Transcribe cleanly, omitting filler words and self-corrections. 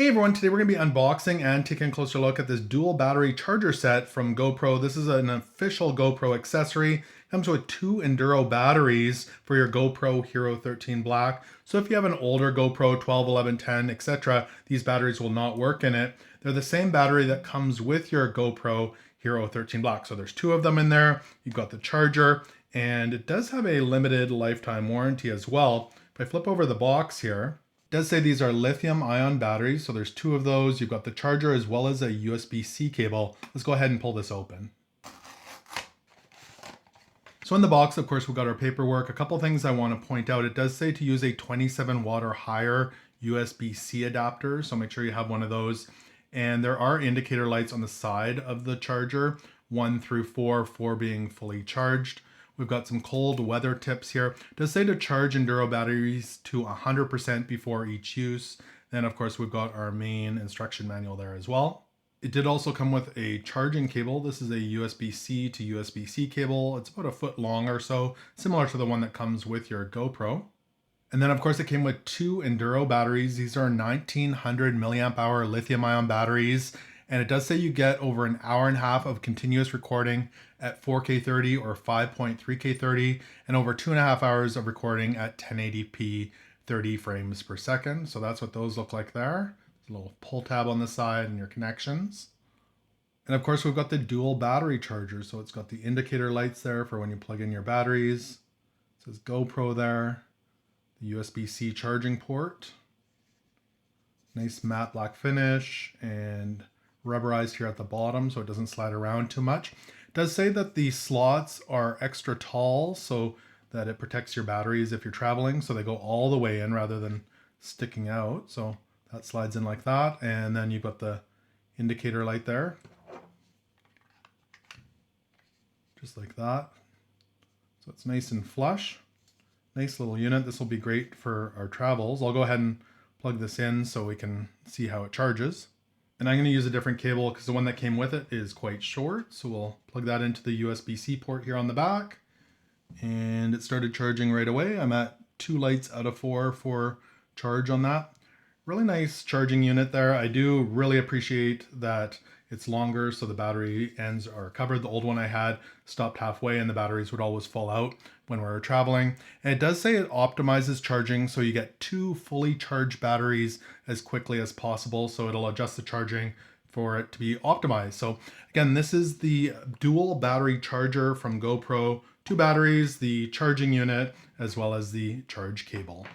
Hey everyone, today we're going to be unboxing and taking a closer look at this dual battery charger set from GoPro. This is an official GoPro accessory. It comes with two Enduro batteries for your GoPro Hero 13 Black. So if you have an older GoPro 12, 11, 10, etc., these batteries will not work in it. They're the same battery that comes with your GoPro Hero 13 Black. So there's two of them in there. You've got the charger, and it does have a limited lifetime warranty as well. If I flip over the box here, it does say these are lithium ion batteries, so there's two of those. You've got the charger as well as a USB-C cable. Let's go ahead and pull this open. So in the box, of course, we've got our paperwork. A couple things I want to point out. It does say to use a 27 watt or higher USB-C adapter, so make sure you have one of those. And there are indicator lights on the side of the charger, 1 through 4, 4 being fully charged. We've got some cold weather tips here. It does say to charge Enduro batteries to 100% before each use. Then of course we've got our main instruction manual there as well. It did also come with a charging cable. This is a USB-C to USB-C cable. It's about a foot long or so, similar to the one that comes with your GoPro. And then of course it came with two Enduro batteries. These are 1900 milliamp hour lithium ion batteries. And it does say you get over an hour and a half of continuous recording at 4K 30 or 5.3K 30, and over 2.5 hours of recording at 1080p 30 frames per second. So that's what those look like there. There's a little pull tab on the side and your connections. And of course we've got the dual battery charger. So it's got the indicator lights there for when you plug in your batteries. It says GoPro there, the USB-C charging port. Nice matte black finish and rubberized here at the bottom so it doesn't slide around too much. It does say that the slots are extra tall so that it protects your batteries if you're traveling, so they go all the way in rather than sticking out. So that slides in like that, and then you've got the indicator light there, just like that. So it's nice and flush. Nice little unit. This will be great for our travels. I'll go ahead and plug this in so we can see how it charges. And I'm going to use a different cable because the one that came with it is quite short. So we'll plug that into the USB-C port here on the back. And it started charging right away. I'm at 2 lights out of 4 for charge on that. Really nice charging unit there. I do really appreciate that it's longer so the battery ends are covered. The old one I had stopped halfway and the batteries would always fall out when we were traveling. And it does say it optimizes charging so you get 2 fully charged batteries as quickly as possible. So it'll adjust the charging for it to be optimized. So again, this is the dual battery charger from GoPro. 2 batteries, the charging unit, as well as the charge cable.